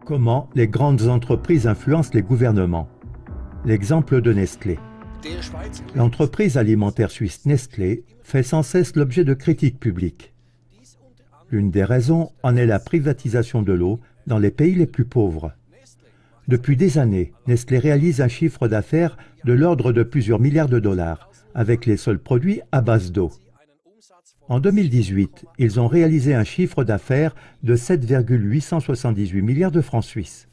Comment les grandes entreprises influencent les gouvernements? L'exemple de Nestlé. L'entreprise alimentaire suisse Nestlé fait sans cesse l'objet de critiques publiques. L'une des raisons en est la privatisation de l'eau dans les pays les plus pauvres. Depuis des années, Nestlé réalise un chiffre d'affaires de l'ordre de plusieurs milliards de dollars, avec les seuls produits à base d'eau. En 2018, ils ont réalisé un chiffre d'affaires de 7,878 milliards de francs suisses.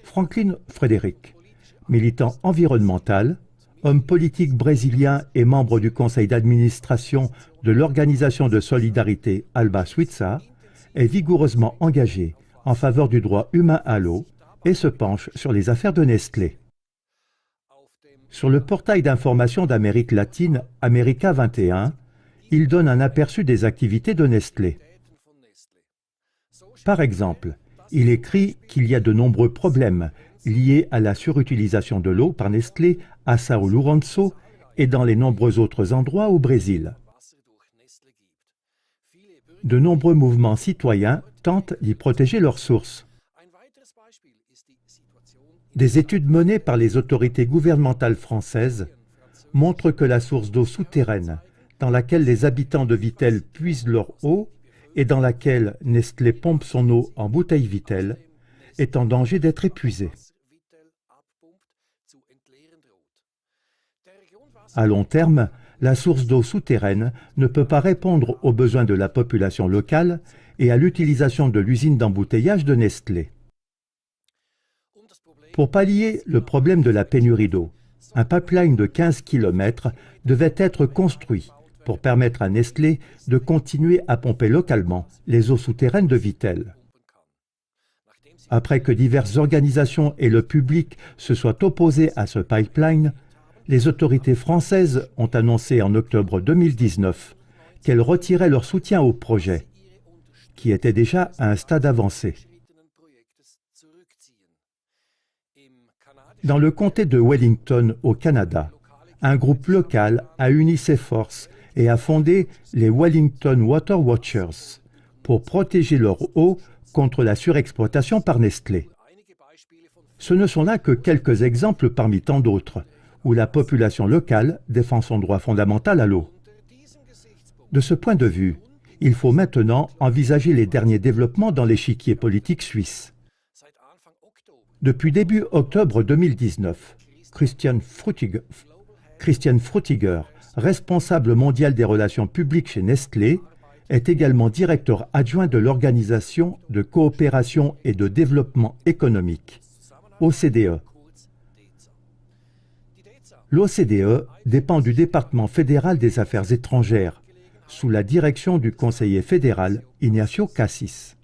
Franklin Frederick, militant environnemental, homme politique brésilien et membre du conseil d'administration de l'organisation de solidarité Alba Suiza, est vigoureusement engagé en faveur du droit humain à l'eau et se penche sur les affaires de Nestlé. Sur le portail d'information d'Amérique latine America 21, il donne un aperçu des activités de Nestlé. Par exemple, il écrit qu'il y a de nombreux problèmes liés à la surutilisation de l'eau par Nestlé à São Lourenço et dans les nombreux autres endroits au Brésil. De nombreux mouvements citoyens tentent d'y protéger leurs sources. Des études menées par les autorités gouvernementales françaises montrent que la source d'eau souterraine dans laquelle les habitants de Vittel puisent leur eau et dans laquelle Nestlé pompe son eau en bouteilles Vittel, est en danger d'être épuisée. À long terme, la source d'eau souterraine ne peut pas répondre aux besoins de la population locale et à l'utilisation de l'usine d'embouteillage de Nestlé. Pour pallier le problème de la pénurie d'eau, un pipeline de 15 km devait être construit pour permettre à Nestlé de continuer à pomper localement les eaux souterraines de Vittel. Après que diverses organisations et le public se soient opposés à ce pipeline, les autorités françaises ont annoncé en octobre 2019 qu'elles retiraient leur soutien au projet, qui était déjà à un stade avancé. Dans le comté de Wellington, au Canada, un groupe local a uni ses forces et a fondé les Wellington Water Watchers pour protéger leur eau contre la surexploitation par Nestlé. Ce ne sont là que quelques exemples parmi tant d'autres, où la population locale défend son droit fondamental à l'eau. De ce point de vue, il faut maintenant envisager les derniers développements dans l'échiquier politique suisse. Depuis début octobre 2019, Christian Frutiger, responsable mondial des relations publiques chez Nestlé, est également directeur adjoint de l'Organisation de coopération et de développement économique, OCDE. L'OCDE dépend du département fédéral des affaires étrangères, sous la direction du conseiller fédéral Ignacio Cassis.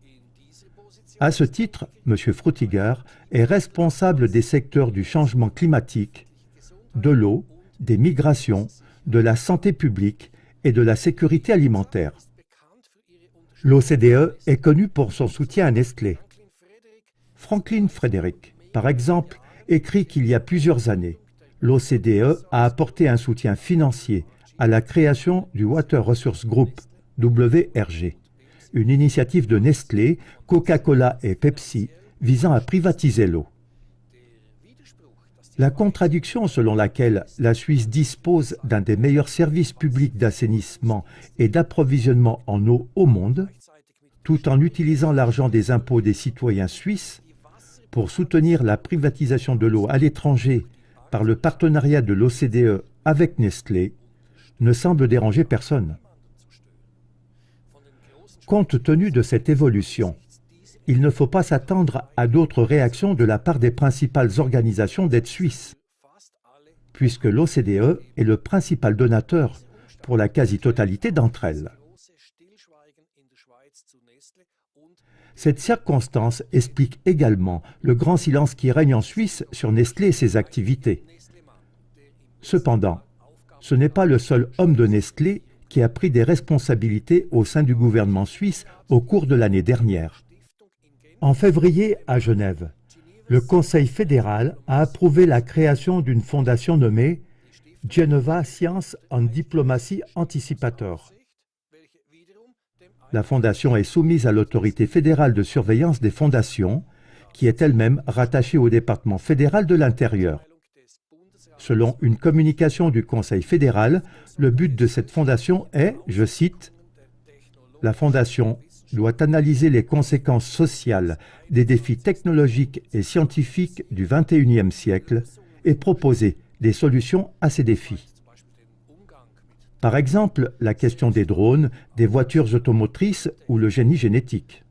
À ce titre, M. Frutiger est responsable des secteurs du changement climatique, de l'eau, des migrations, de la santé publique et de la sécurité alimentaire. L'OCDE est connue pour son soutien à Nestlé. Franklin Frederick, par exemple, écrit qu'il y a plusieurs années, l'OCDE a apporté un soutien financier à la création du Water Resource Group, WRG, une initiative de Nestlé, Coca-Cola et Pepsi visant à privatiser l'eau. La contradiction selon laquelle la Suisse dispose d'un des meilleurs services publics d'assainissement et d'approvisionnement en eau au monde, tout en utilisant l'argent des impôts des citoyens suisses pour soutenir la privatisation de l'eau à l'étranger par le partenariat de l'OCDE avec Nestlé, ne semble déranger personne. Compte tenu de cette évolution, il ne faut pas s'attendre à d'autres réactions de la part des principales organisations d'aide suisse, puisque l'OCDE est le principal donateur pour la quasi-totalité d'entre elles. Cette circonstance explique également le grand silence qui règne en Suisse sur Nestlé et ses activités. Cependant, ce n'est pas le seul homme de Nestlé qui a pris des responsabilités au sein du gouvernement suisse au cours de l'année dernière. En février, à Genève, le Conseil fédéral a approuvé la création d'une fondation nommée Geneva Science and Diplomacy Anticipator. La fondation est soumise à l'autorité fédérale de surveillance des fondations qui est elle-même rattachée au département fédéral de l'Intérieur. Selon une communication du Conseil fédéral, le but de cette fondation est, je cite, « La fondation doit analyser les conséquences sociales des défis technologiques et scientifiques du XXIe siècle et proposer des solutions à ces défis. » Par exemple, la question des drones, des voitures automotrices ou le génie génétique.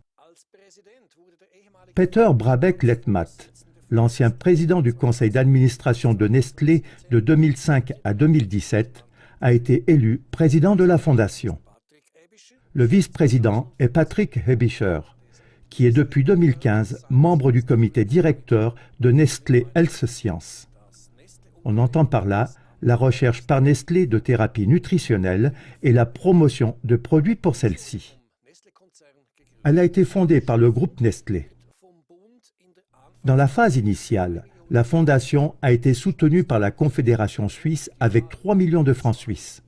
Peter Brabeck-Letmathe, l'ancien président du conseil d'administration de Nestlé de 2005 à 2017, a été élu président de la fondation. Le vice-président est Patrick Hebischer, qui est depuis 2015 membre du comité directeur de Nestlé Health Science. On entend par là la recherche par Nestlé de thérapies nutritionnelles et la promotion de produits pour celles-ci. Elle a été fondée par le groupe Nestlé. Dans la phase initiale, la fondation a été soutenue par la Confédération suisse avec 3 millions de francs suisses.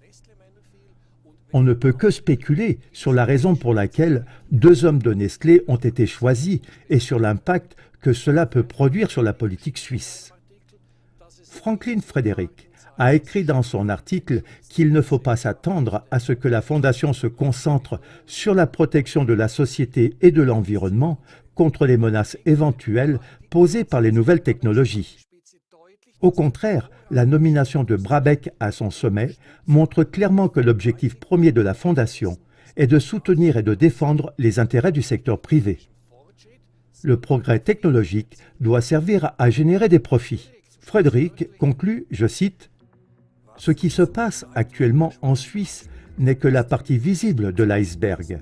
On ne peut que spéculer sur la raison pour laquelle 2 hommes de Nestlé ont été choisis et sur l'impact que cela peut produire sur la politique suisse. Franklin Frederick a écrit dans son article qu'il ne faut pas s'attendre à ce que la Fondation se concentre sur la protection de la société et de l'environnement contre les menaces éventuelles posées par les nouvelles technologies. Au contraire, la nomination de Brabeck à son sommet montre clairement que l'objectif premier de la Fondation est de soutenir et de défendre les intérêts du secteur privé. Le progrès technologique doit servir à générer des profits. Frederick conclut, je cite, « Ce qui se passe actuellement en Suisse n'est que la partie visible de l'iceberg,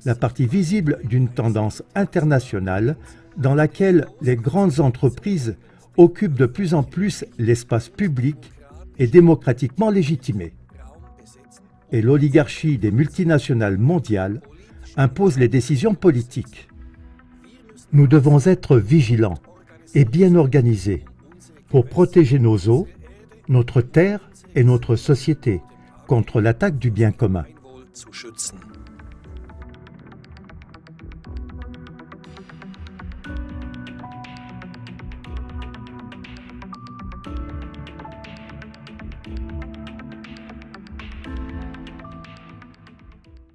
la partie visible d'une tendance internationale dans laquelle les grandes entreprises occupent de plus en plus l'espace public et démocratiquement légitimé. Et l'oligarchie des multinationales mondiales impose les décisions politiques. Nous devons être vigilants et bien organisés pour protéger nos eaux, notre terre et notre société contre l'attaque du bien commun.